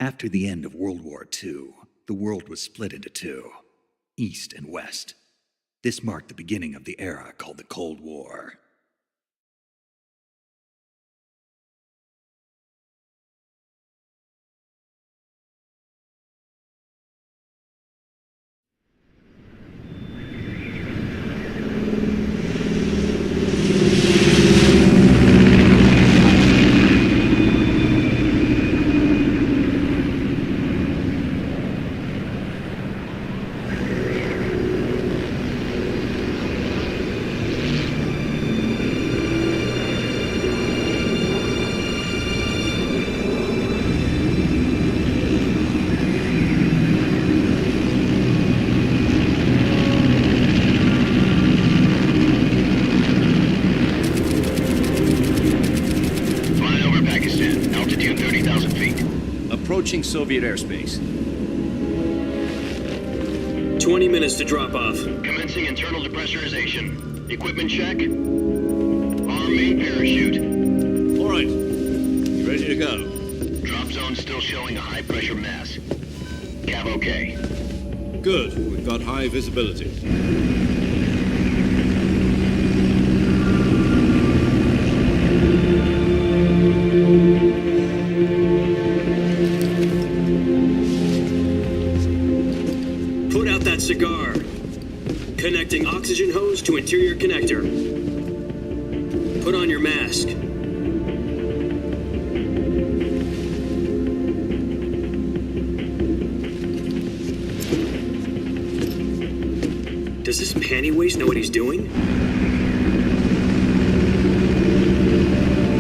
After the end of World War II, the world was split into two, East and West. This marked the beginning of the era called the Cold War. Approaching Soviet airspace. 20 minutes to drop off. Commencing internal depressurization. Equipment check. Arm main parachute. All right. You ready to go? Drop zone still showing a high pressure mass. Cav okay. Good. We've got high visibility. Cigar. Connecting oxygen hose to interior connector. Put on your mask. Does this panty waste know what he's doing?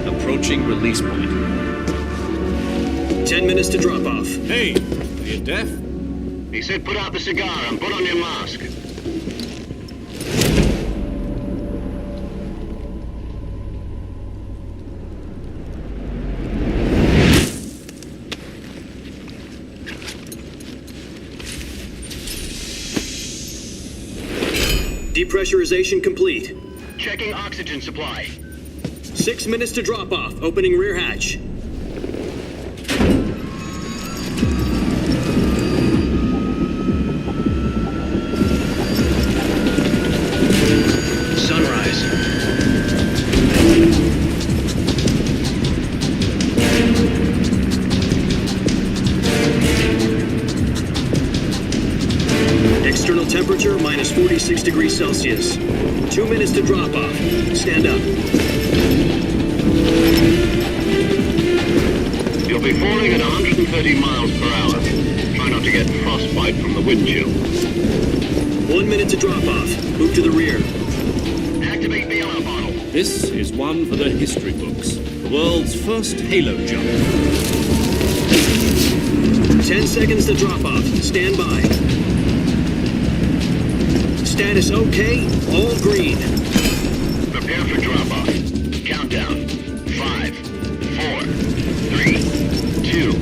Approaching release point. 10 minutes to drop off. Hey, are you deaf? He said put out the cigar and put on your mask. Depressurization complete. Checking oxygen supply. 6 minutes to drop off. Opening rear hatch. Temperature minus 46 degrees Celsius. 2 minutes to drop off. Stand up. You'll be falling at 130 miles per hour. Try not to get frostbite from the wind chill. 1 minute to drop off. Move to the rear. Activate the alarm bottle. This is one for the history books. The world's first halo jump. 10 seconds to drop off. Stand by. Status okay, all green. Prepare for drop-off. Countdown. 5, 4, 3, 2,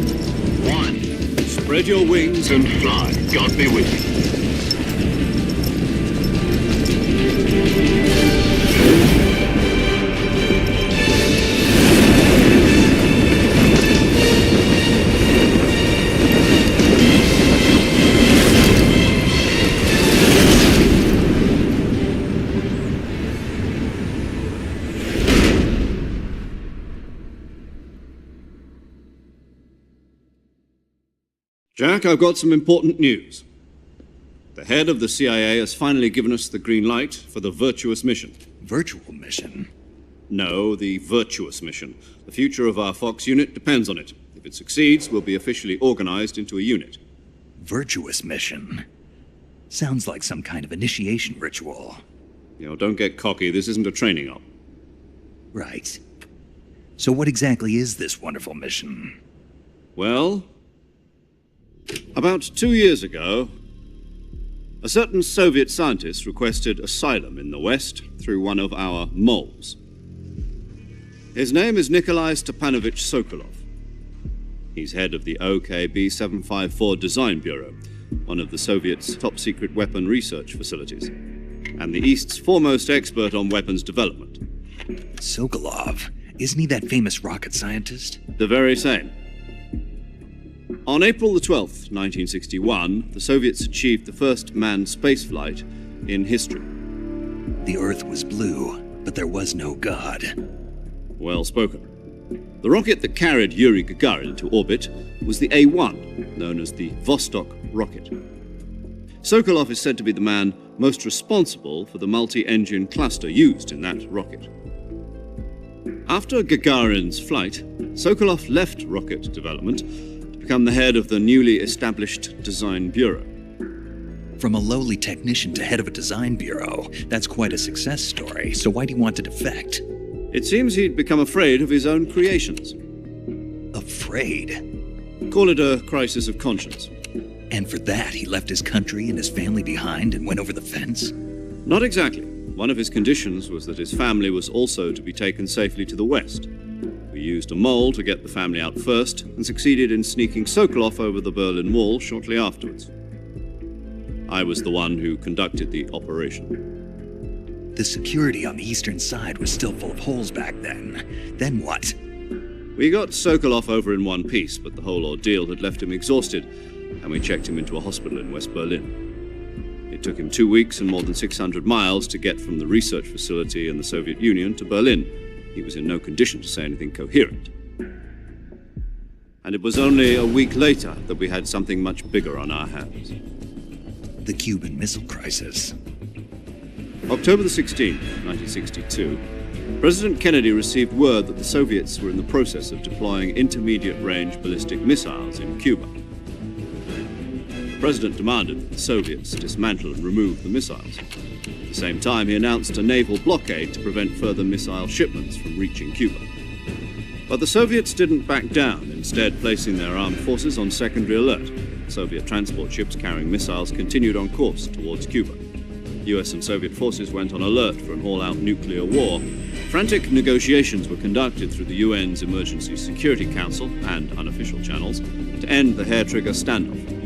1. Spread your wings And fly. God be with you. Jack, I've got some important news. The head of the CIA has finally given us the green light for the virtuous mission. Virtual mission? No, the virtuous mission. The future of our Fox unit depends on it. If it succeeds, we'll be officially organized into a unit. Virtuous mission? Sounds like some kind of initiation ritual. You know, don't get cocky. This isn't a training op. Right. So what exactly is this wonderful mission? Well, about 2 years ago, a certain Soviet scientist requested asylum in the West through one of our moles. His name is Nikolai Stepanovich Sokolov. He's head of the OKB 754 Design Bureau, one of the Soviets' top-secret weapon research facilities, and the East's foremost expert on weapons development. Sokolov? Isn't he that famous rocket scientist? The very same. On April the 12th, 1961, the Soviets achieved the first manned spaceflight in history. The Earth was blue, but there was no God. Well spoken. The rocket that carried Yuri Gagarin into orbit was the A-1, known as the Vostok rocket. Sokolov is said to be the man most responsible for the multi-engine cluster used in that rocket. After Gagarin's flight, Sokolov left rocket development to become the head of the newly established Design Bureau. From a lowly technician to head of a design bureau, that's quite a success story, so why'd he want to defect? It seems he'd become afraid of his own creations. Afraid? Call it a crisis of conscience. And for that, he left his country and his family behind and went over the fence? Not exactly. One of his conditions was that his family was also to be taken safely to the west. We used a mole to get the family out first and succeeded in sneaking Sokolov over the Berlin Wall shortly afterwards. I was the one who conducted the operation. The security on the eastern side was still full of holes back then. Then what? We got Sokolov over in one piece, but the whole ordeal had left him exhausted, and we checked him into a hospital in West Berlin. It took him 2 weeks and more than 600 miles to get from the research facility in the Soviet Union to Berlin. He was in no condition to say anything coherent. And it was only a week later that we had something much bigger on our hands. The Cuban Missile Crisis. October the 16th, 1962, President Kennedy received word that the Soviets were in the process of deploying intermediate-range ballistic missiles in Cuba. The President demanded that the Soviets dismantle and remove the missiles. At the same time, he announced a naval blockade to prevent further missile shipments from reaching Cuba. But the Soviets didn't back down, instead placing their armed forces on secondary alert. Soviet transport ships carrying missiles continued on course towards Cuba. US and Soviet forces went on alert for an all-out nuclear war. Frantic negotiations were conducted through the UN's Emergency Security Council and unofficial channels to end the hair-trigger standoff.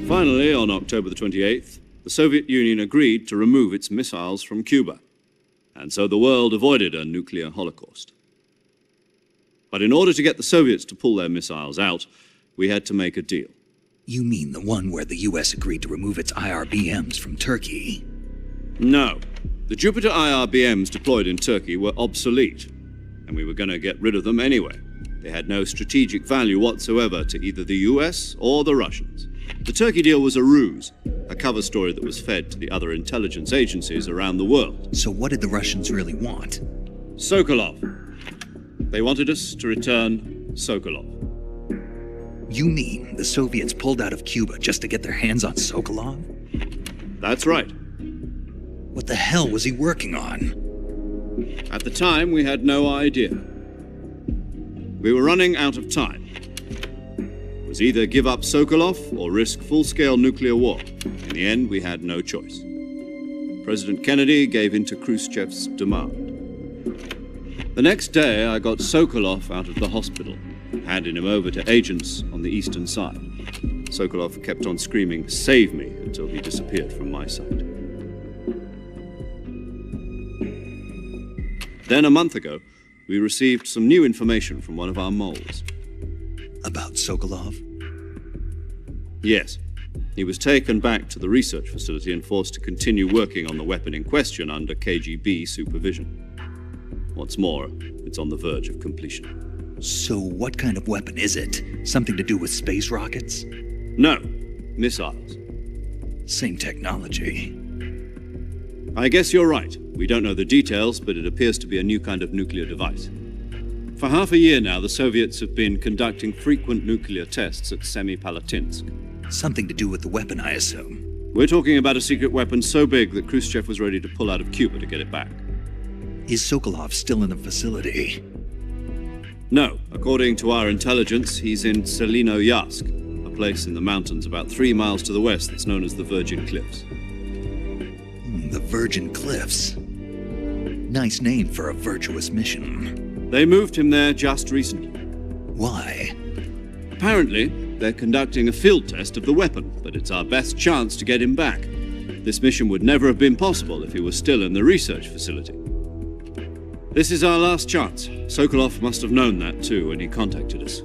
Finally, on October the 28th, the Soviet Union agreed to remove its missiles from Cuba, and so the world avoided a nuclear holocaust. But in order to get the Soviets to pull their missiles out, we had to make a deal. You mean the one where the US agreed to remove its IRBMs from Turkey? No. The Jupiter IRBMs deployed in Turkey were obsolete, and we were going to get rid of them anyway. They had no strategic value whatsoever to either the US or the Russians. The Turkey deal was a ruse, a cover story that was fed to the other intelligence agencies around the world. So what did the Russians really want? Sokolov. They wanted us to return Sokolov. You mean the Soviets pulled out of Cuba just to get their hands on Sokolov? That's right. What the hell was he working on? At the time, we had no idea. We were running out of time. It was either give up Sokolov or risk full-scale nuclear war. In the end, we had no choice. President Kennedy gave in to Khrushchev's demand. The next day, I got Sokolov out of the hospital, handing him over to agents on the eastern side. Sokolov kept on screaming, "Save me," until he disappeared from my sight. Then, a month ago, we received some new information from one of our moles. About Sokolov? Yes. He was taken back to the research facility and forced to continue working on the weapon in question under KGB supervision. What's more, it's on the verge of completion. So what kind of weapon is it? Something to do with space rockets? No, missiles. Same technology. I guess you're right. We don't know the details, but it appears to be a new kind of nuclear device. For half a year now, the Soviets have been conducting frequent nuclear tests at Semipalatinsk. Something to do with the weapon, I assume. We're talking about a secret weapon so big that Khrushchev was ready to pull out of Cuba to get it back. Is Sokolov still in the facility? No. According to our intelligence, he's in Selinoyarsk, a place in the mountains about 3 miles to the west that's known as the Virgin Cliffs. The Virgin Cliffs. Nice name for a virtuous mission. They moved him there just recently. Why? Apparently, they're conducting a field test of the weapon, but it's our best chance to get him back. This mission would never have been possible if he was still in the research facility. This is our last chance. Sokolov must have known that too when he contacted us.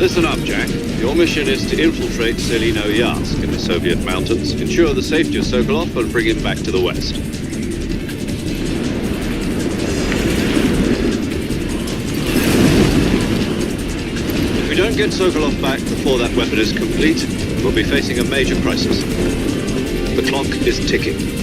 Listen up, Jack. Your mission is to infiltrate Selino-Yarsk in the Soviet mountains, ensure the safety of Sokolov, and bring him back to the West. If we don't get Sokolov back before that weapon is complete, we'll be facing a major crisis. The clock is ticking.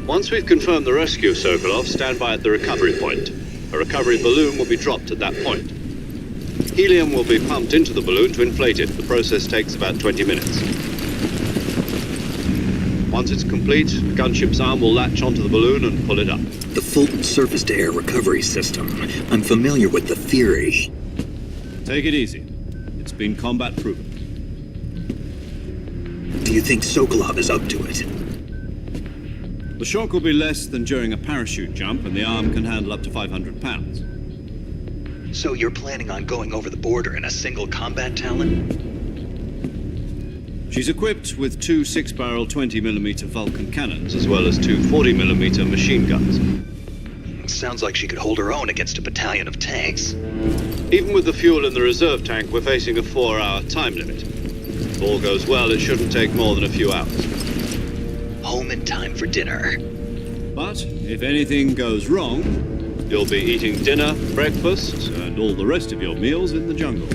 Once we've confirmed the rescue of Sokolov, stand by at the recovery point. A recovery balloon will be dropped at that point. Helium will be pumped into the balloon to inflate it. The process takes about 20 minutes. Once it's complete, the gunship's arm will latch onto the balloon and pull it up. The Fulton surface-to-air recovery system. I'm familiar with the theory. Take it easy. It's been combat proven. Do you think Sokolov is up to it? The shock will be less than during a parachute jump, and the arm can handle up to 500 pounds. So you're planning on going over the border in a single combat Talon? She's equipped with two 6-barrel 20mm Vulcan cannons, as well as two 40mm machine guns. Sounds like she could hold her own against a battalion of tanks. Even with the fuel in the reserve tank, we're facing a 4-hour time limit. If all goes well, it shouldn't take more than a few hours. Home in time for dinner. But if anything goes wrong, you'll be eating dinner, breakfast, and all the rest of your meals in the jungle.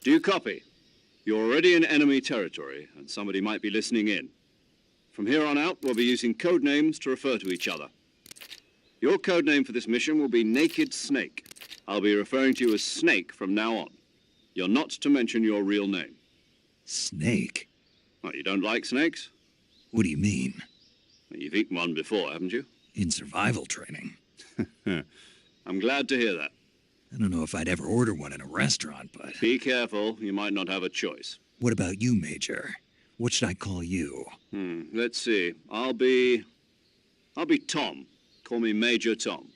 Do you copy? You're already in enemy territory, and somebody might be listening in. From here on out, we'll be using code names to refer to each other. Your code name for this mission will be Naked Snake. I'll be referring to you as Snake from now on. You're not to mention your real name. Snake? What, you don't like snakes? What do you mean? Well, you've eaten one before, haven't you? In survival training. I'm glad to hear that. I don't know if I'd ever order one in a restaurant, but... Be careful, you might not have a choice. What about you, Major? What should I call you? Let's see. I'll be Tom. Call me Major Tom.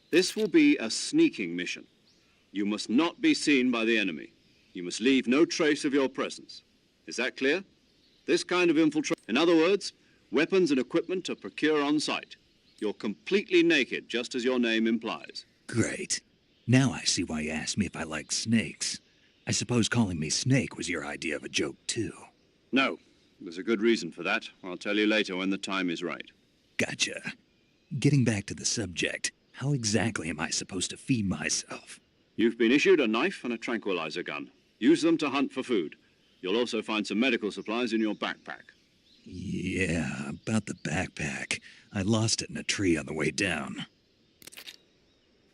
This will be a sneaking mission. You must not be seen by the enemy. You must leave no trace of your presence. Is that clear? This kind of infiltration... In other words, weapons and equipment are procured on site. You're completely naked, just as your name implies. Great. Now I see why you asked me if I like snakes. I suppose calling me Snake was your idea of a joke, too. No. There's a good reason for that. I'll tell you later when the time is right. Gotcha. Getting back to the subject, how exactly am I supposed to feed myself? You've been issued a knife and a tranquilizer gun. Use them to hunt for food. You'll also find some medical supplies in your backpack. Yeah, about the backpack. I lost it in a tree on the way down.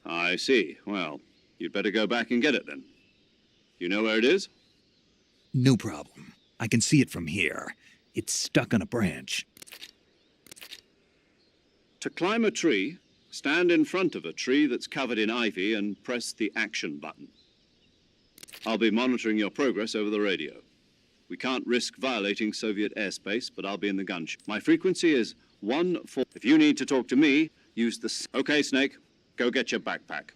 I see. Well, you'd better go back and get it then. You know where it is? No problem. I can see it from here. It's stuck on a branch. To climb a tree, stand in front of a tree that's covered in ivy and press the action button. I'll be monitoring your progress over the radio. We can't risk violating Soviet airspace, but I'll be in the gun ship. My frequency is 1-4. If you need to talk to me, use the... Okay, Snake, go get your backpack.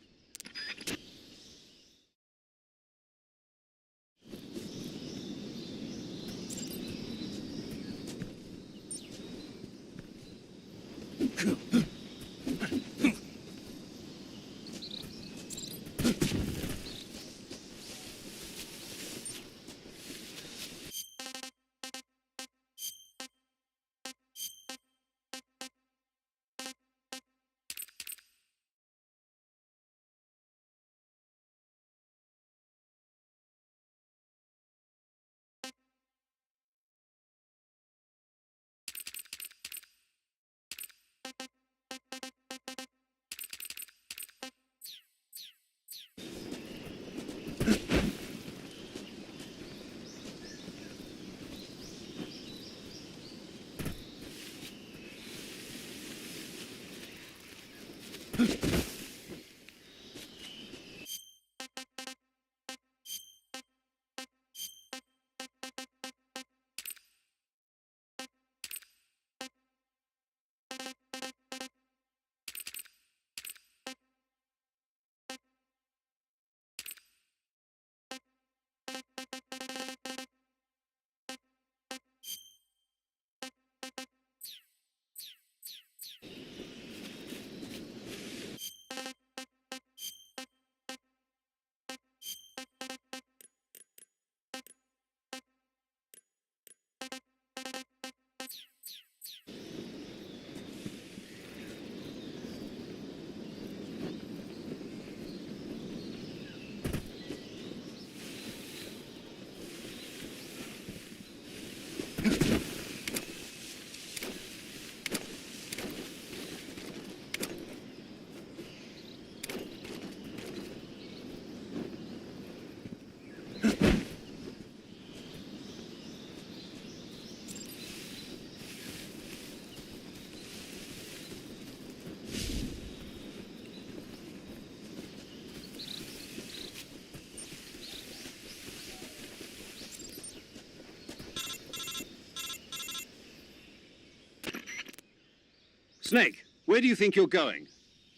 Snake, where do you think you're going?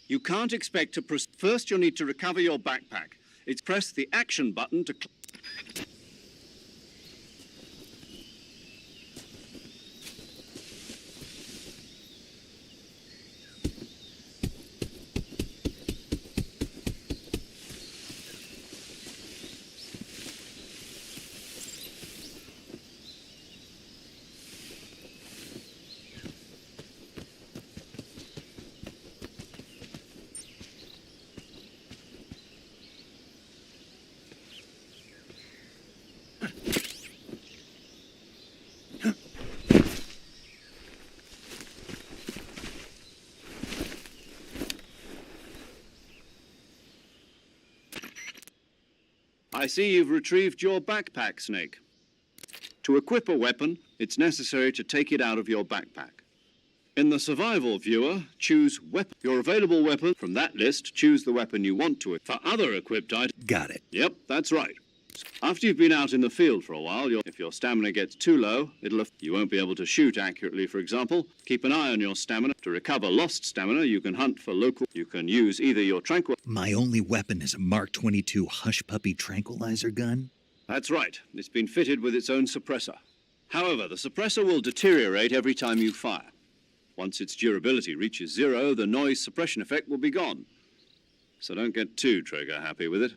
You can't expect to... First, you'll need to recover your backpack. It's press the action button to... I see you've retrieved your backpack, Snake. To equip a weapon, it's necessary to take it out of your backpack. In the survival viewer, choose weapon. Your available weapon. From that list, choose the weapon you want to. For other equipped items... Got it. Yep, that's right. After you've been out in the field for a while, if your stamina gets too low, you won't be able to shoot accurately, for example. Keep an eye on your stamina. To recover lost stamina, you can hunt for local... You can use either your My only weapon is a Mark 22 Hush Puppy tranquilizer gun? That's right. It's been fitted with its own suppressor. However, the suppressor will deteriorate every time you fire. Once its durability reaches 0, the noise suppression effect will be gone. So don't get too trigger-happy with it.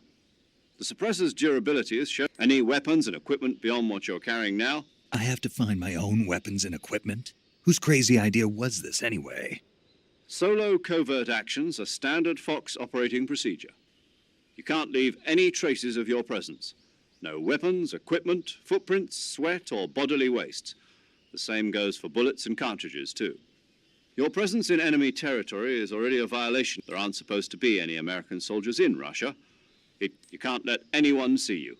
The suppressor's durability is shown. Any weapons and equipment beyond what you're carrying now? I have to find my own weapons and equipment? Whose crazy idea was this, anyway? Solo covert actions are standard Fox operating procedure. You can't leave any traces of your presence. No weapons, equipment, footprints, sweat, or bodily wastes. The same goes for bullets and cartridges, too. Your presence in enemy territory is already a violation. There aren't supposed to be any American soldiers in Russia. You can't let anyone see you.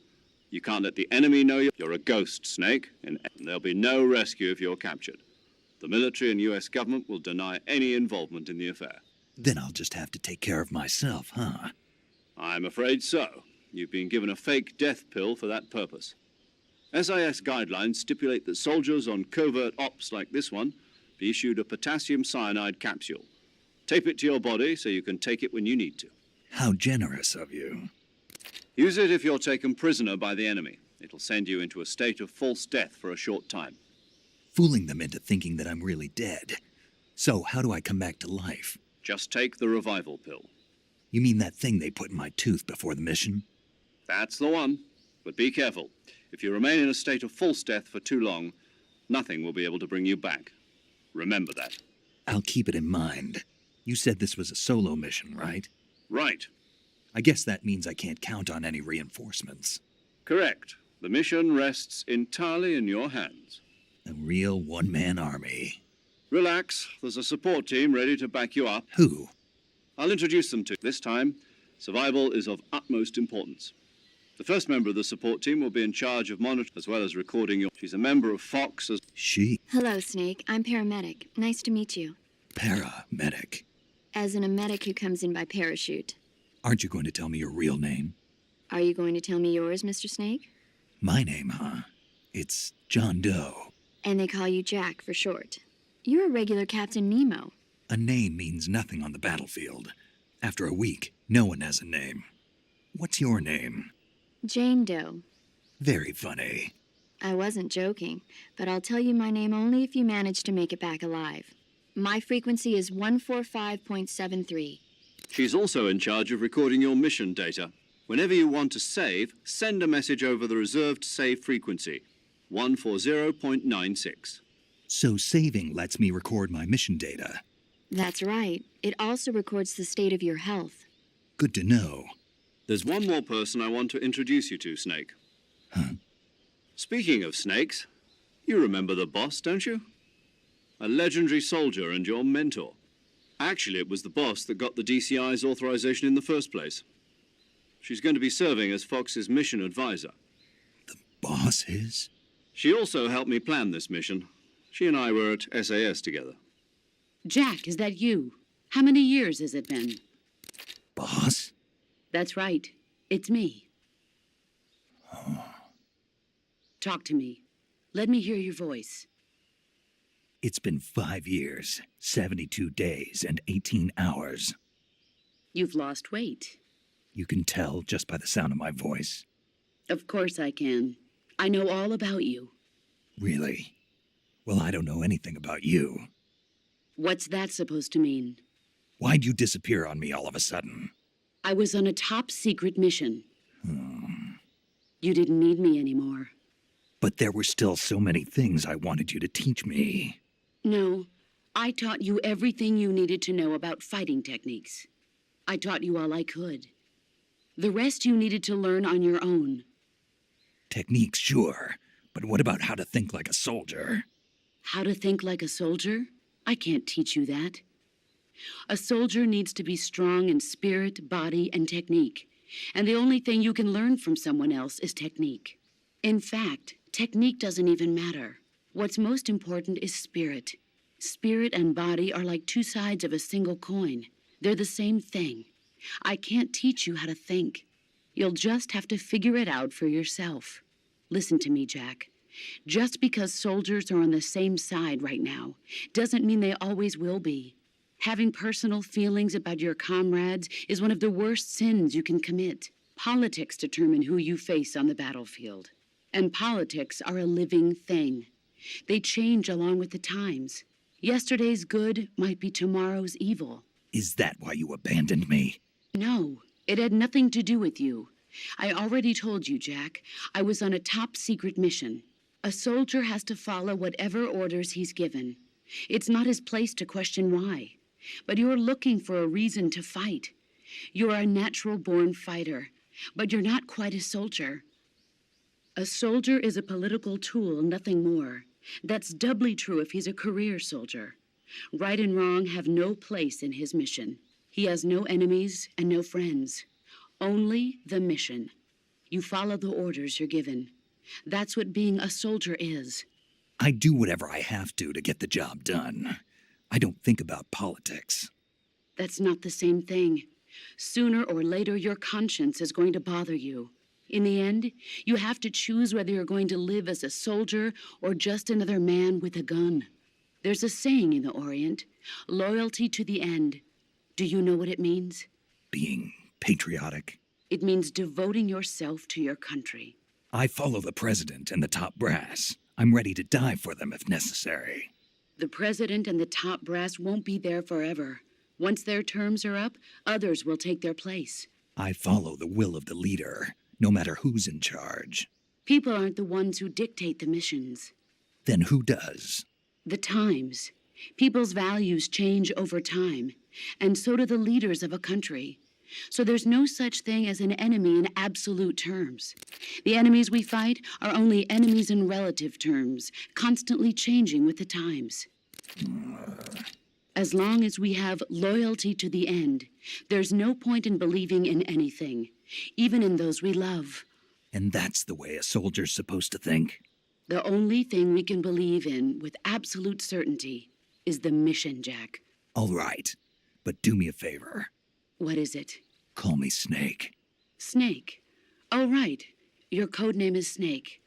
You can't let the enemy know you're a ghost, Snake, and there'll be no rescue if you're captured. The military and US government will deny any involvement in the affair. Then I'll just have to take care of myself, huh? I'm afraid so. You've been given a fake death pill for that purpose. SIS guidelines stipulate that soldiers on covert ops like this one be issued a potassium cyanide capsule. Tape it to your body so you can take it when you need to. How generous of you. Use it if you're taken prisoner by the enemy. It'll send you into a state of false death for a short time. Fooling them into thinking that I'm really dead. So how do I come back to life? Just take the revival pill. You mean that thing they put in my tooth before the mission? That's the one. But be careful. If you remain in a state of false death for too long, nothing will be able to bring you back. Remember that. I'll keep it in mind. You said this was a solo mission, right? Right. I guess that means I can't count on any reinforcements. Correct. The mission rests entirely in your hands. A real one-man army. Relax. There's a support team ready to back you up. Who? I'll introduce them to you. This time, survival is of utmost importance. The first member of the support team will be in charge of monitoring as well as recording your... She's a member of Fox as... She? Hello, Snake. I'm paramedic. Nice to meet you. Paramedic. As in a medic who comes in by parachute. Aren't you going to tell me your real name? Are you going to tell me yours, Mr. Snake? My name, huh? It's John Doe. And they call you Jack for short. You're a regular Captain Nemo. A name means nothing on the battlefield. After a week, no one has a name. What's your name? Jane Doe. Very funny. I wasn't joking, but I'll tell you my name only if you manage to make it back alive. My frequency is 145.73. She's also in charge of recording your mission data. Whenever you want to save, send a message over the reserved save frequency, 140.96. So saving lets me record my mission data. That's right. It also records the state of your health. Good to know. There's one more person I want to introduce you to, Snake. Huh? Speaking of snakes, you remember the boss, don't you? A legendary soldier and your mentor. Actually, it was the boss that got the DCI's authorization in the first place. She's going to be serving as Fox's mission advisor. The boss is? She also helped me plan this mission. She and I were at SAS together. Jack, is that you? How many years has it been? Boss? That's right. It's me. Oh. Talk to me. Let me hear your voice. It's been 5 years, 72 days, and 18 hours. You've lost weight. You can tell just by the sound of my voice. Of course I can. I know all about you. Really? Well, I don't know anything about you. What's that supposed to mean? Why'd you disappear on me all of a sudden? I was on a top-secret mission. You didn't need me anymore. But there were still so many things I wanted you to teach me. No, I taught you everything you needed to know about fighting techniques. I taught you all I could. The rest you needed to learn on your own. Techniques, sure. But what about how to think like a soldier? How to think like a soldier? I can't teach you that. A soldier needs to be strong in spirit, body, and technique. And the only thing you can learn from someone else is technique. In fact, technique doesn't even matter. What's most important is spirit. Spirit and body are like two sides of a single coin. They're the same thing. I can't teach you how to think. You'll just have to figure it out for yourself. Listen to me, Jack. Just because soldiers are on the same side right now doesn't mean they always will be. Having personal feelings about your comrades is one of the worst sins you can commit. Politics determine who you face on the battlefield. And politics are a living thing. They change along with the times. Yesterday's good might be tomorrow's evil. Is that why you abandoned me? No, it had nothing to do with you. I already told you, Jack. I was on a top-secret mission. A soldier has to follow whatever orders he's given. It's not his place to question why. But you're looking for a reason to fight. You're a natural-born fighter, but you're not quite a soldier. A soldier is a political tool, nothing more. That's doubly true if he's a career soldier. Right and wrong have no place in his mission. He has no enemies and no friends. Only the mission. You follow the orders you're given. That's what being a soldier is. I do whatever I have to get the job done. I don't think about politics. That's not the same thing. Sooner or later, your conscience is going to bother you. In the end, you have to choose whether you're going to live as a soldier or just another man with a gun. There's a saying in the Orient, loyalty to the end. Do you know what it means? Being patriotic. It means devoting yourself to your country. I follow the president and the top brass. I'm ready to die for them if necessary. The president and the top brass won't be there forever. Once their terms are up, others will take their place. I follow the will of the leader, no matter who's in charge. People aren't the ones who dictate the missions. Then who does? The times. People's values change over time, and so do the leaders of a country. So there's no such thing as an enemy in absolute terms. The enemies we fight are only enemies in relative terms, constantly changing with the times. As long as we have loyalty to the end, there's no point in believing in anything, even in those we love. And that's the way a soldier's supposed to think? The only thing we can believe in with absolute certainty is the mission, Jack. All right, but do me a favor. What is it? Call me Snake. Snake. Oh, right. Your code name is Snake.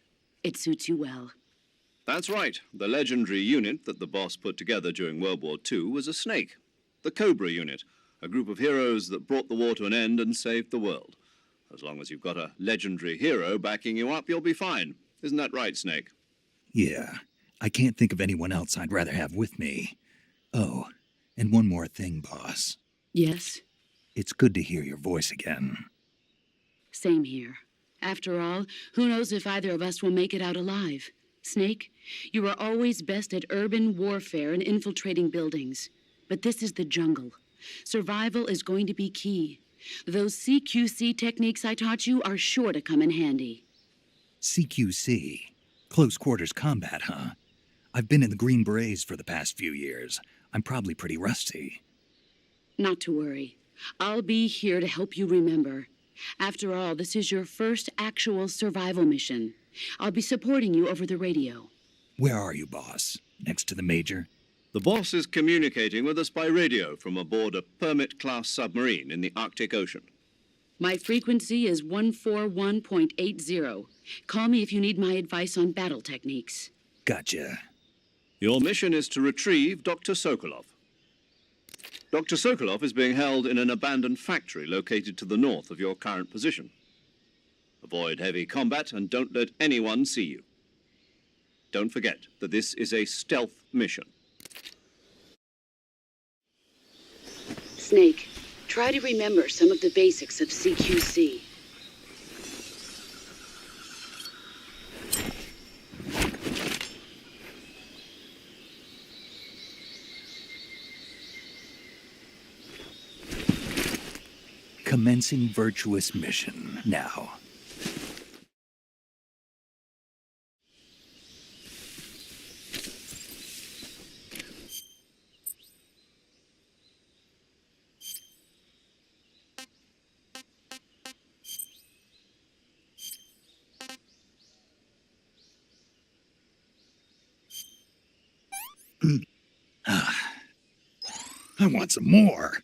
It suits you well. That's right. The legendary unit that the boss put together during World War II was a snake. The Cobra unit, a group of heroes that brought the war to an end and saved the world. As long as you've got a legendary hero backing you up, you'll be fine. Isn't that right, Snake? Yeah, I can't think of anyone else I'd rather have with me. Oh, and one more thing, boss. Yes? It's good to hear your voice again. Same here. After all, who knows if either of us will make it out alive? Snake, you are always best at urban warfare and infiltrating buildings. But this is the jungle. Survival is going to be key. Those CQC techniques I taught you are sure to come in handy. CQC? Close quarters combat, huh? I've been in the Green Berets for the past few years. I'm probably pretty rusty. Not to worry. I'll be here to help you remember. After all, this is your first actual survival mission. I'll be supporting you over the radio. Where are you, boss? Next to the Major? The boss is communicating with us by radio from aboard a Permit-class submarine in the Arctic Ocean. My frequency is 141.80. Call me if you need my advice on battle techniques. Gotcha. Your mission is to retrieve Dr. Sokolov. Dr. Sokolov is being held in an abandoned factory located to the north of your current position. Avoid heavy combat and don't let anyone see you. Don't forget that this is a stealth mission. Snake, try to remember some of the basics of CQC. Commencing virtuous mission now. I want some more.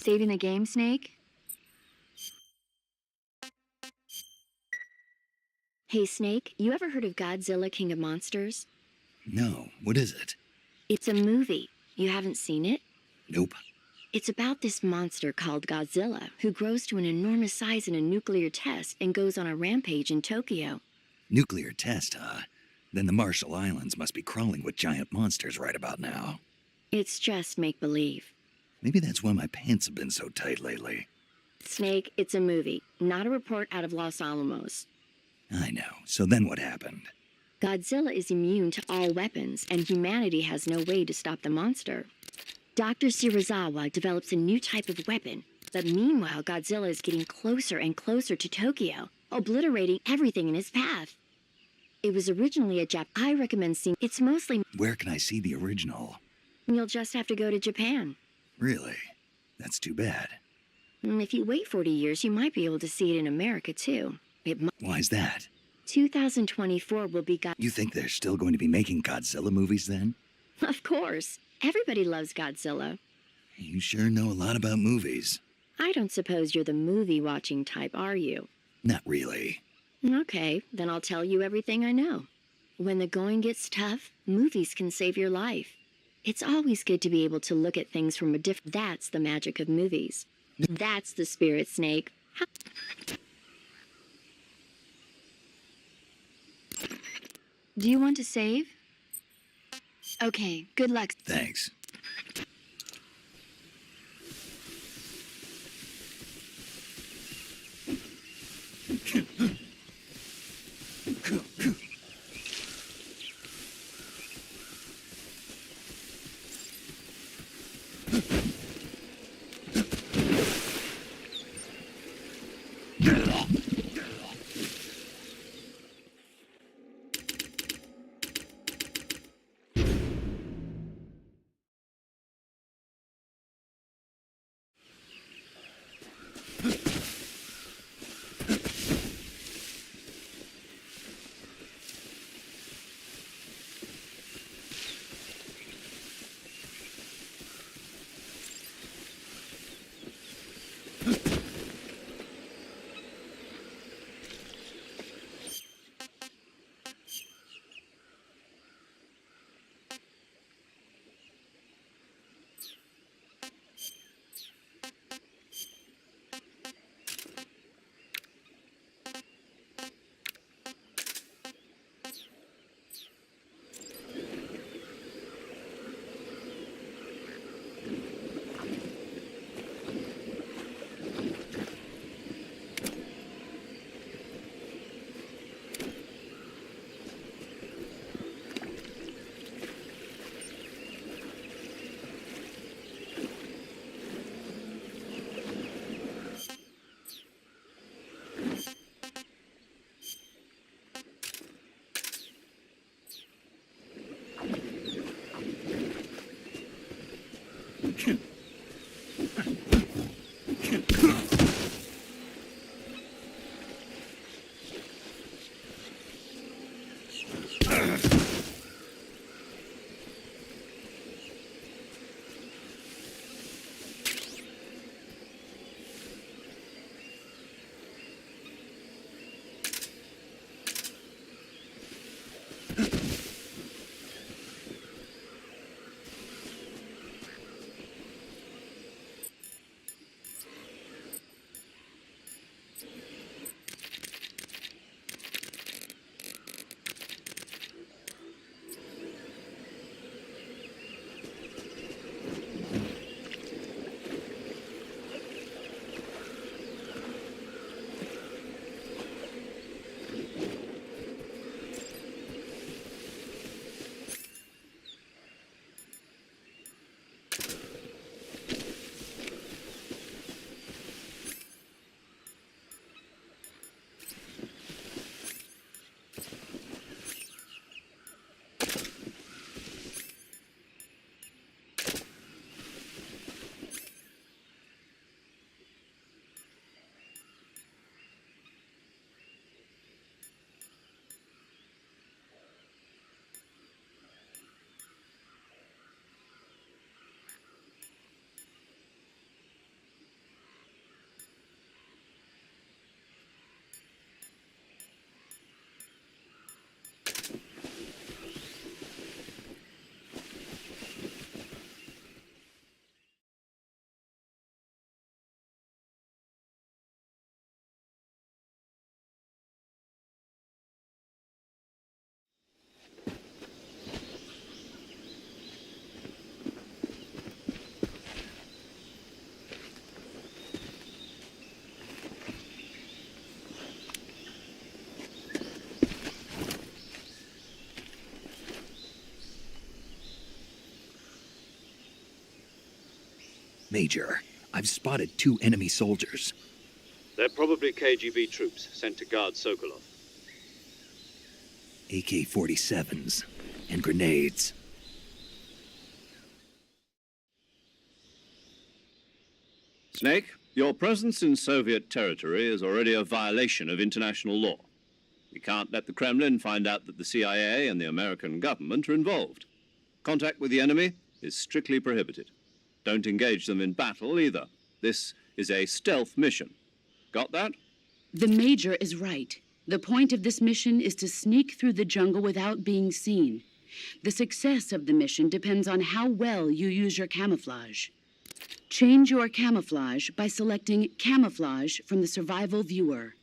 Saving the game, Snake? Hey, Snake, you ever heard of Godzilla, King of Monsters? No, what is it? It's a movie. You haven't seen it? Nope. It's about this monster called Godzilla, who grows to an enormous size in a nuclear test and goes on a rampage in Tokyo. Nuclear test, huh? Then the Marshall Islands must be crawling with giant monsters right about now. It's just make-believe. Maybe that's why my pants have been so tight lately. Snake, it's a movie, not a report out of Los Alamos. I know. So then what happened? Godzilla is immune to all weapons, and humanity has no way to stop the monster. Dr. Shirazawa develops a new type of weapon, but meanwhile Godzilla is getting closer and closer to Tokyo, obliterating everything in his path. It was originally a I recommend seeing. It's mostly. Where can I see the original? You'll just have to go to Japan. Really? That's too bad. If you wait 40 years, you might be able to see it in America, too. Why's that? 2024 will be You think they're still going to be making Godzilla movies then? Of course. Everybody loves Godzilla. You sure know a lot about movies. I don't suppose you're the movie-watching type, are you? Not really. Okay, then I'll tell you everything I know. When the going gets tough, movies can save your life. It's always good to be able to look at things from a different... That's the magic of movies. That's the spirit, Snake. Do you want to save? Okay, good luck. Thanks. Major, I've spotted 2 enemy soldiers. They're probably KGB troops sent to guard Sokolov. AK-47s and grenades. Snake, your presence in Soviet territory is already a violation of international law. We can't let the Kremlin find out that the CIA and the American government are involved. Contact with the enemy is strictly prohibited. Don't engage them in battle either. This is a stealth mission. Got that? The Major is right. The point of this mission is to sneak through the jungle without being seen. The success of the mission depends on how well you use your camouflage. Change your camouflage by selecting Camouflage from the Survival Viewer.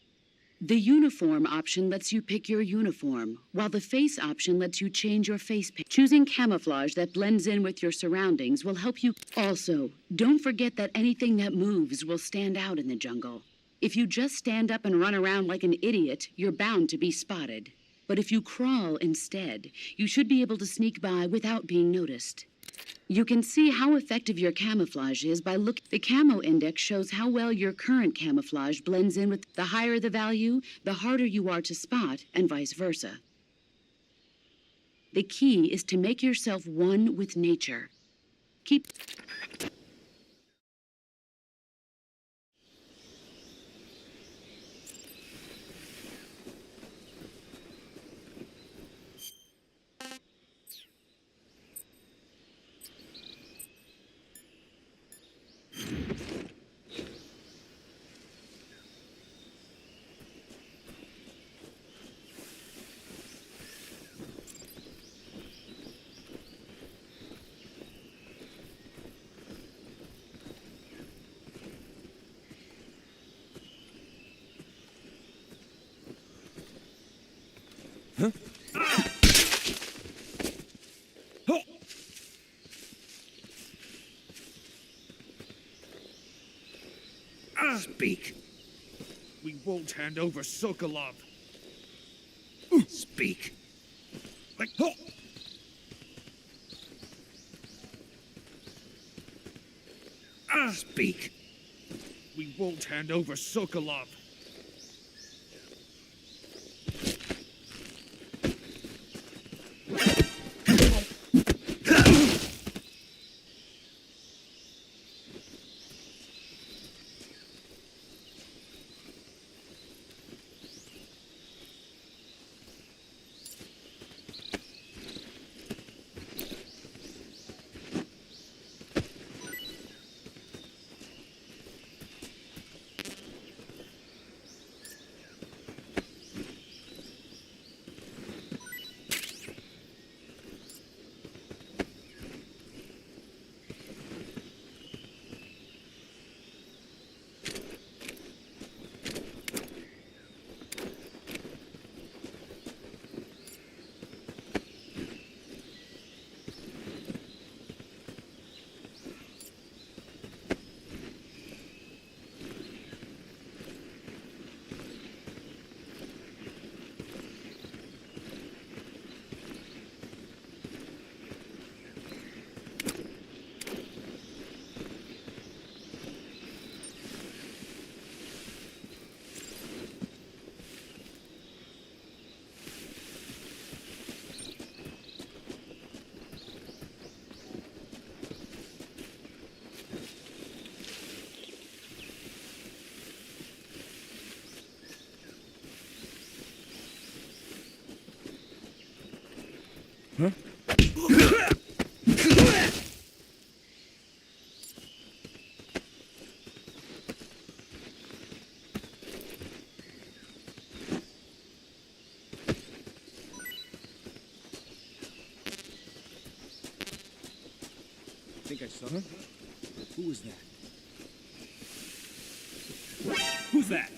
The Uniform option lets you pick your uniform, while the Face option lets you change your face pick. Choosing camouflage that blends in with your surroundings will help you. Also, don't forget that anything that moves will stand out in the jungle. If you just stand up and run around like an idiot, you're bound to be spotted. But if you crawl instead, you should be able to sneak by without being noticed. You can see how effective your camouflage is by looking. The camo index shows how well your current camouflage blends in with. The higher the value, the harder you are to spot, and vice versa. The key is to make yourself one with nature. Keep. Speak. We won't hand over Sokolov. Speak. Like, Speak. we won't hand over Sokolov. I think I saw her. Who was that? Who's that?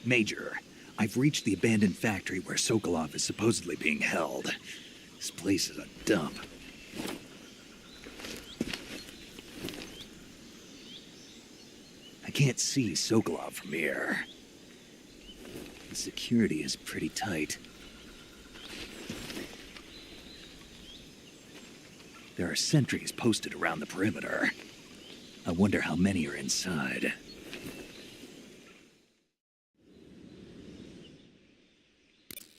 Major, I've reached the abandoned factory where Sokolov is supposedly being held. This place is a dump. I can't see Sokolov from here. The security is pretty tight. There are sentries posted around the perimeter. I wonder how many are inside.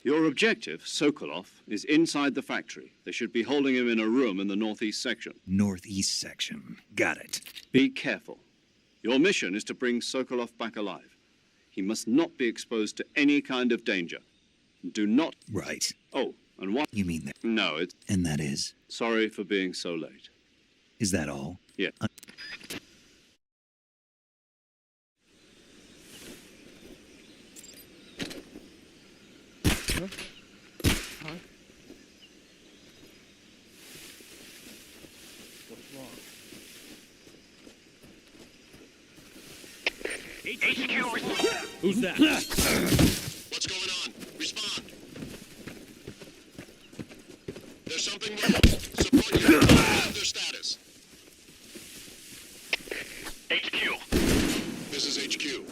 Your objective, Sokolov, is inside the factory. They should be holding him in a room in the northeast section. Northeast section. Got it. Be careful. Your mission is to bring Sokolov back alive. He must not be exposed to any kind of danger. Do not... Right. Oh, and what... You mean that? No, it's... And that is? Sorry for being so late. Is that all? Yeah. Huh? Huh? What's wrong? HQ, who's that? What's going on? Respond. There's something wrong. Support you. Their status. HQ. This is HQ.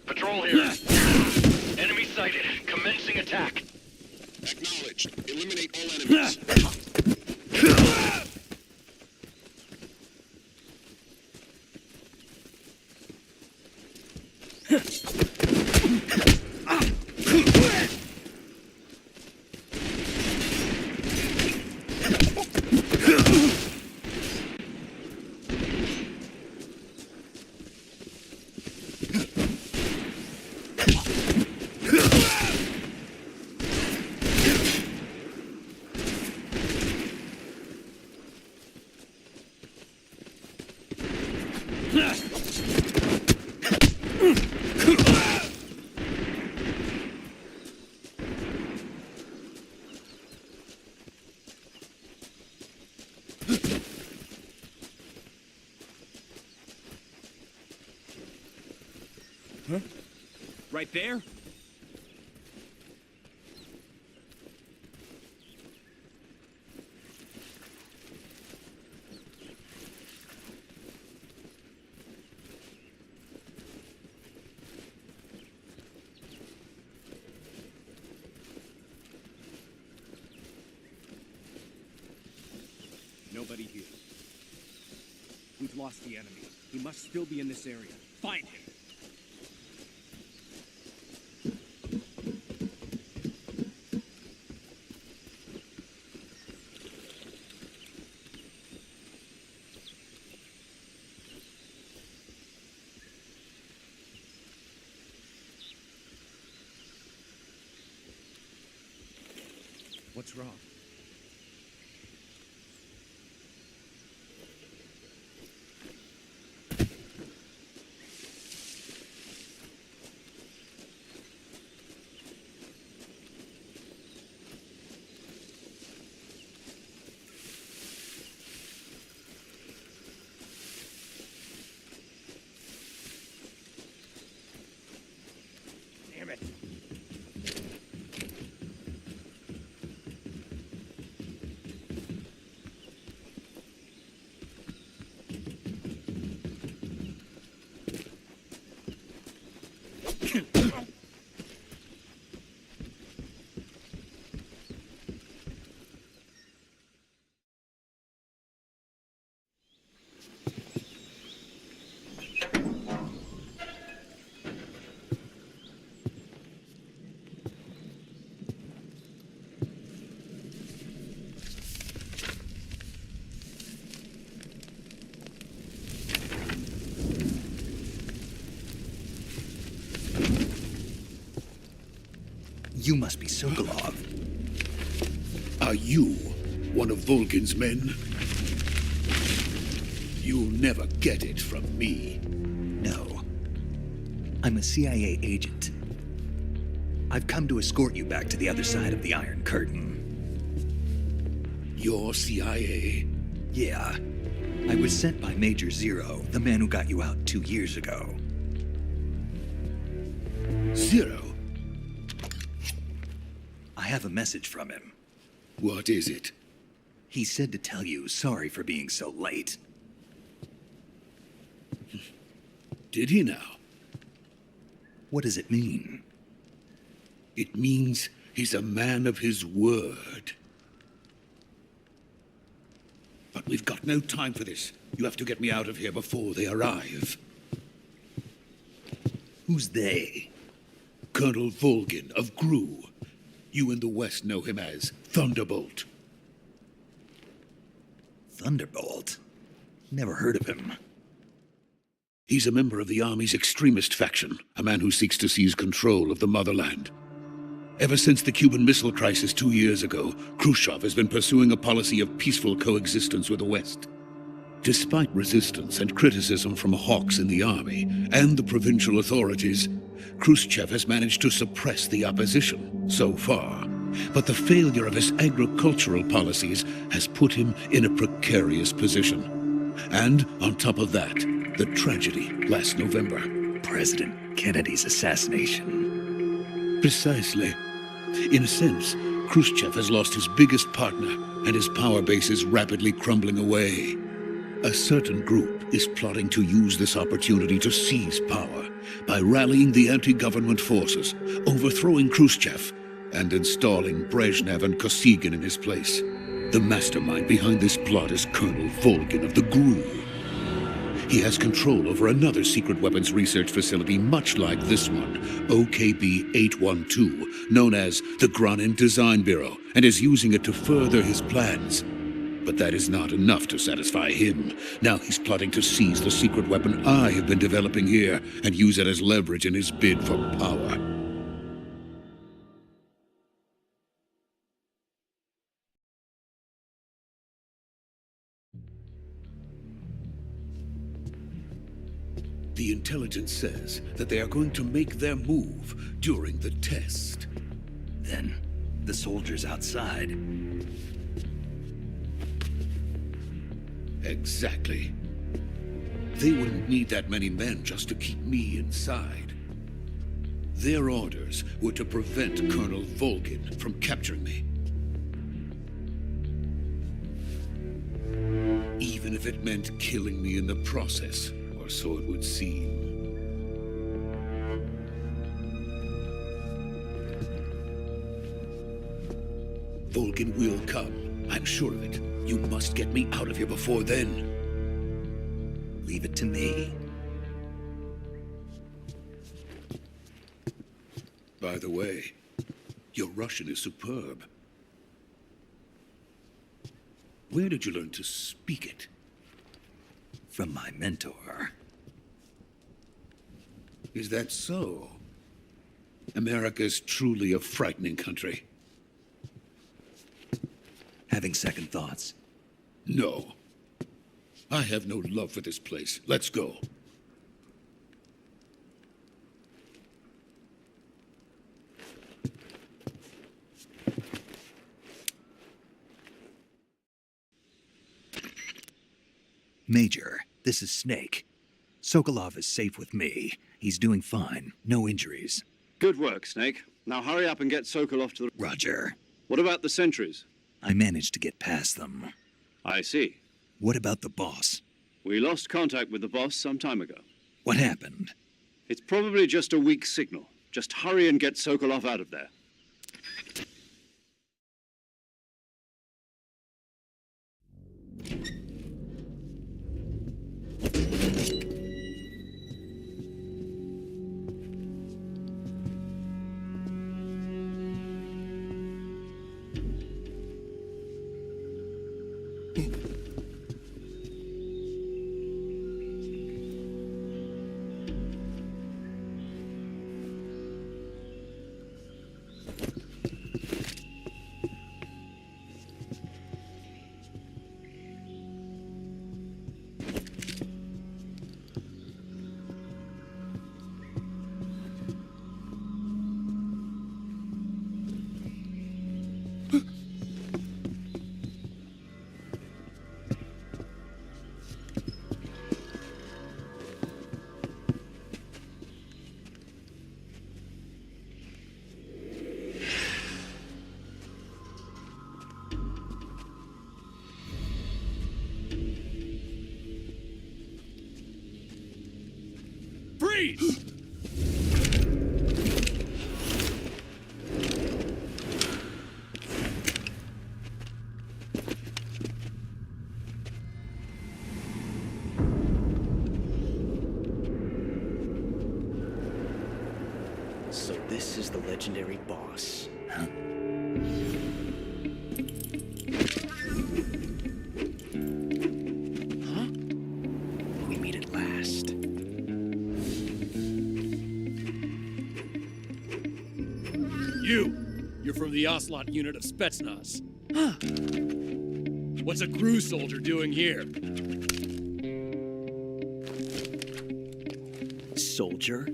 Patrol here. Enemy sighted. Commencing attack. Acknowledged. Eliminate all enemies. Huh? Right there? Nobody here. We've lost the enemy. He must still be in this area. Find him. What's wrong? You must be Sokolov. Are you one of Volgin's men? You'll never get it from me. No. I'm a CIA agent. I've come to escort you back to the other side of the Iron Curtain. You're CIA? Yeah. I was sent by Major Zero, the man who got you out 2 years ago. Zero? I have a message from him. What is it? He said to tell you sorry for being so late. Did he now? What does it mean? It means he's a man of his word. But we've got no time for this. You have to get me out of here before they arrive. Who's they? Colonel Volgin of GRU. You in the West know him as Thunderbolt. Thunderbolt? Never heard of him. He's a member of the Army's extremist faction, a man who seeks to seize control of the motherland. Ever since the Cuban Missile Crisis 2 years ago, Khrushchev has been pursuing a policy of peaceful coexistence with the West. Despite resistance and criticism from hawks in the army and the provincial authorities, Khrushchev has managed to suppress the opposition so far. But the failure of his agricultural policies has put him in a precarious position. And on top of that, the tragedy last November. President Kennedy's assassination. Precisely. In a sense, Khrushchev has lost his biggest partner, and his power base is rapidly crumbling away. A certain group is plotting to use this opportunity to seize power by rallying the anti-government forces, overthrowing Khrushchev, and installing Brezhnev and Kosygin in his place. The mastermind behind this plot is Colonel Volgin of the GRU. He has control over another secret weapons research facility much like this one, OKB-812, known as the Granin Design Bureau, and is using it to further his plans. But that is not enough to satisfy him. Now he's plotting to seize the secret weapon I have been developing here and use it as leverage in his bid for power. The intelligence says that they are going to make their move during the test. Then, the soldiers outside. Exactly. They wouldn't need that many men just to keep me inside. Their orders were to prevent Colonel Volgin from capturing me. Even if it meant killing me in the process, or so it would seem. Volgin will come. I'm sure of it. You must get me out of here before then. Leave it to me. By the way, your Russian is superb. Where did you learn to speak it? From my mentor. Is that so? America's truly a frightening country. Having second thoughts. No. I have no love for this place. Let's go. Major, this is Snake. Sokolov is safe with me. He's doing fine. No injuries. Good work, Snake. Now hurry up and get Sokolov to the... Roger. What about the sentries? I managed to get past them. I see. What about the boss? We lost contact with the boss some time ago. What happened? It's probably just a weak signal. Just hurry and get Sokolov out of there. Freeze! So this is the legendary boss. Huh? We meet at last. You're from the Ocelot unit of Spetsnaz. What's a crew soldier doing here? Soldier?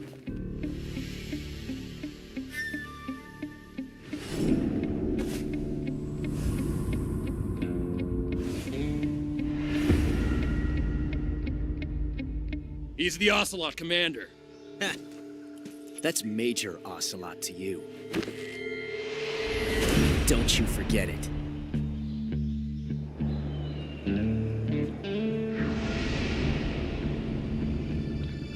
He's the Ocelot commander. That's Major Ocelot to you. Don't you forget it.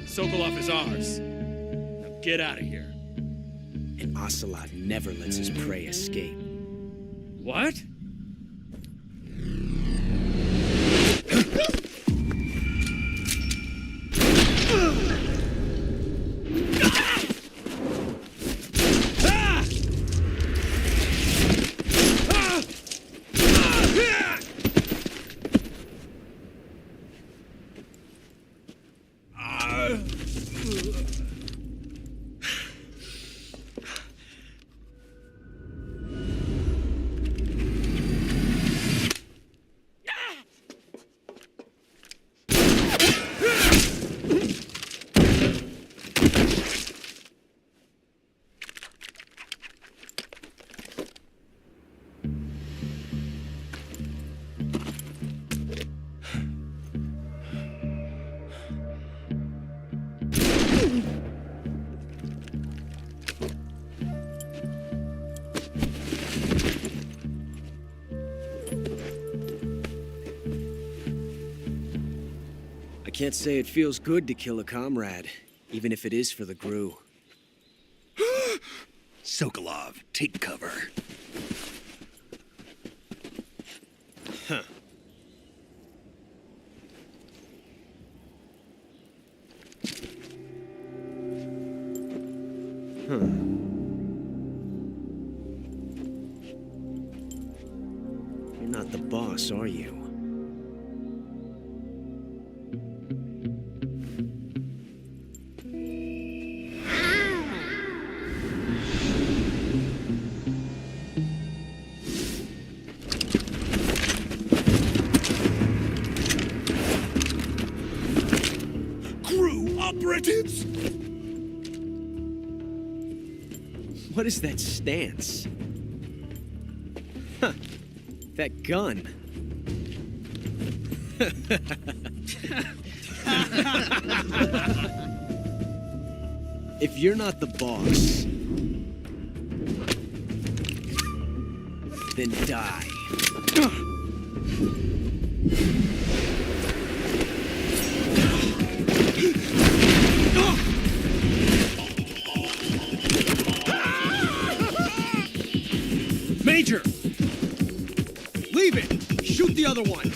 Sokolov is ours. Now get out of here. And Ocelot never lets his prey escape. What? I can't say it feels good to kill a comrade, even if it is for the GRU. Sokolov, take cover. Huh. You're not the boss, are you? Operatives! What is that stance? Huh. That gun. If you're not the boss, then die. Major! Leave it! Shoot the other one!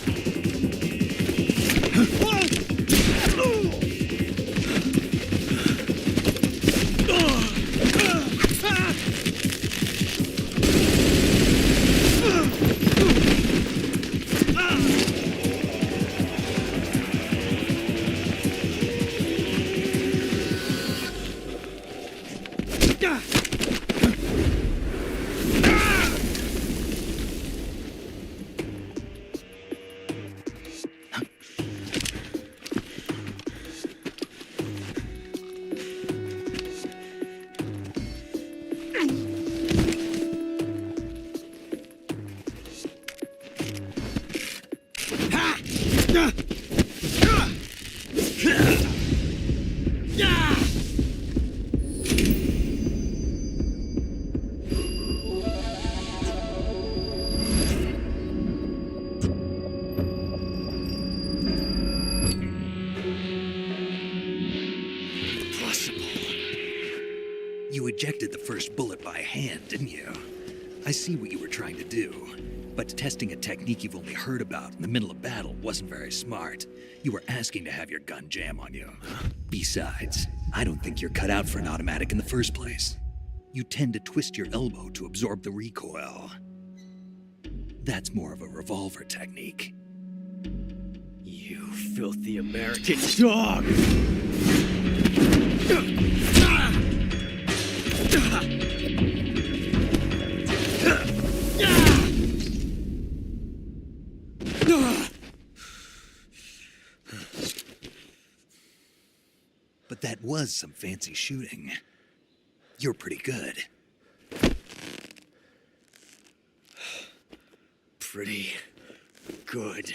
ejected the first bullet by hand, didn't you? I see what you were trying to do. But testing a technique you've only heard about in the middle of battle wasn't very smart. You were asking to have your gun jam on you. Besides, I don't think you're cut out for an automatic in the first place. You tend to twist your elbow to absorb the recoil. That's more of a revolver technique. You filthy American dog! But that was some fancy shooting. You're pretty good. Pretty good.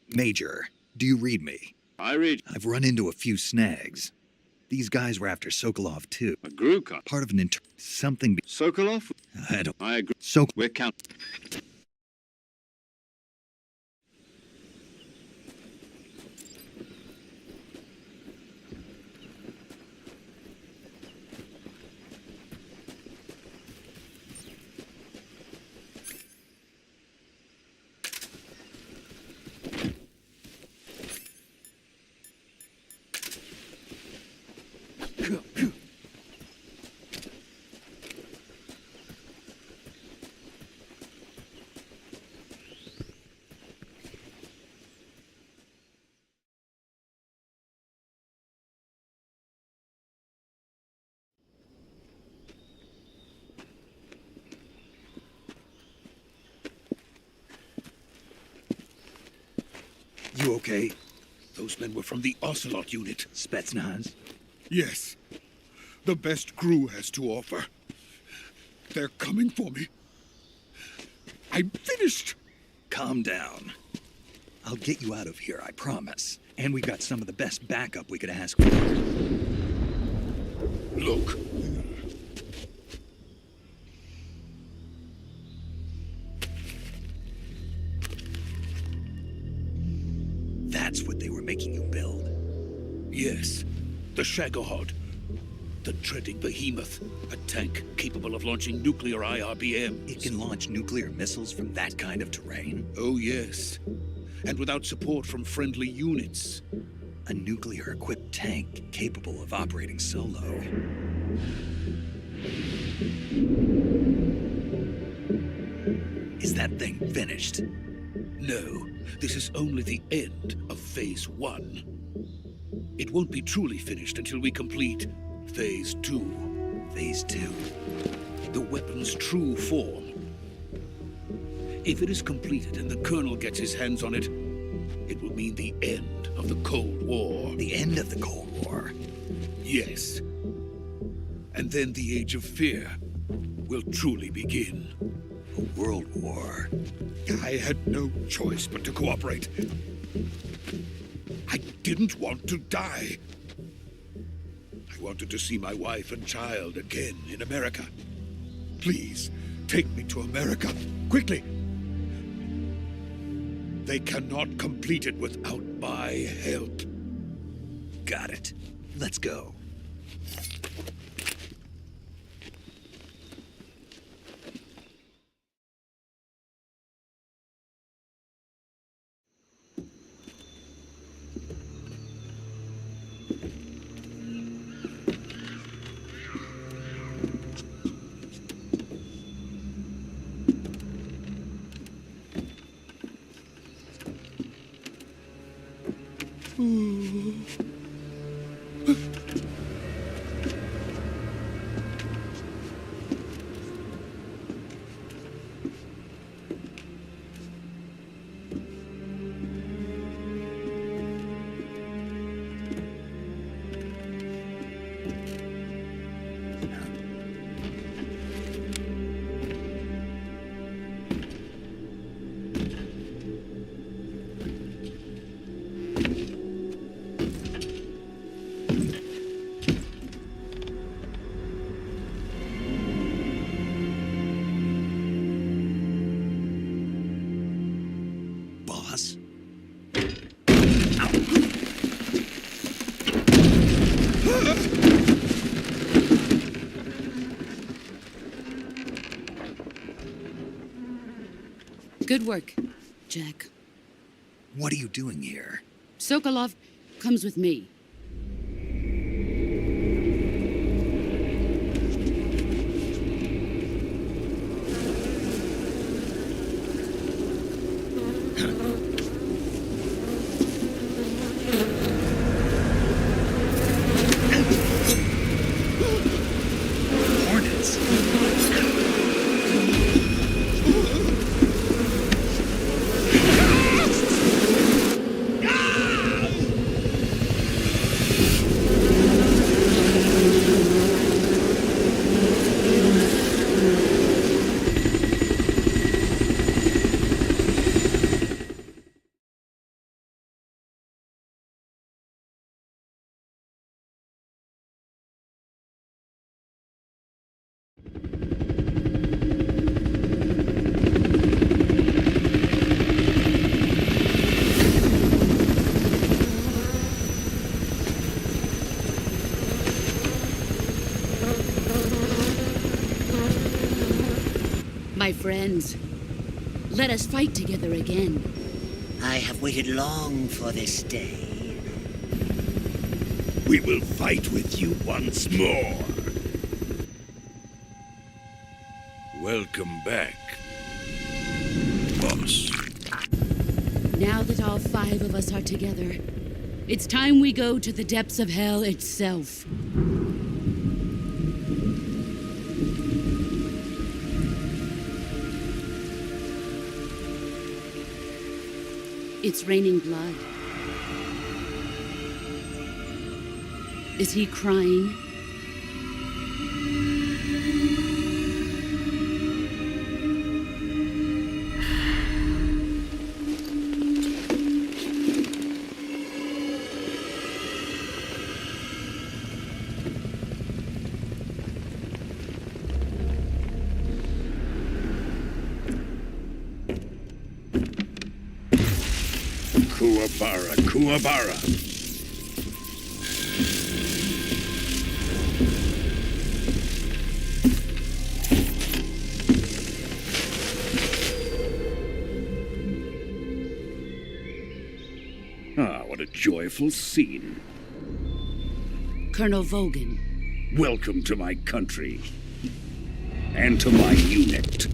Major, do you read me? I read. I've run into a few snags. These guys were after Sokolov too. A Gruka. Part of an something. Sokolov? I don't. I agree. We're count. You okay? Those men were from the Ocelot unit. Spetsnaz? Yes. The best crew has to offer. They're coming for me. I'm finished. Calm down. I'll get you out of here, I promise. And we got some of the best backup we could ask for. Look. That's what they were making you build. Yes. The Shagohod. The dreading behemoth. A tank capable of launching nuclear IRBMs. It can launch nuclear missiles from that kind of terrain? Oh, yes. And without support from friendly units. A nuclear-equipped tank capable of operating solo. Is that thing finished? No, this is only the end of Phase 1. It won't be truly finished until we complete Phase 2. Phase 2? The weapon's true form. If it is completed and the Colonel gets his hands on it, it will mean the end of the Cold War. The end of the Cold War? Yes. And then the Age of Fear will truly begin. A world war. I had no choice but to cooperate. I didn't want to die. I wanted to see my wife and child again in America. Please, take me to America, quickly. They cannot complete it without my help. Got it. Let's go. Good work, Jack. What are you doing here? Sokolov comes with me. Hornets. My friends, let us fight together again. I have waited long for this day. We will fight with you once more. Welcome back, boss. Now that all 5 of us are together, it's time we go to the depths of hell itself. It's raining blood. Is he crying? Kuwabara, Kuwabara. Ah, what a joyful scene. Colonel Vogan. Welcome to my country. And to my unit.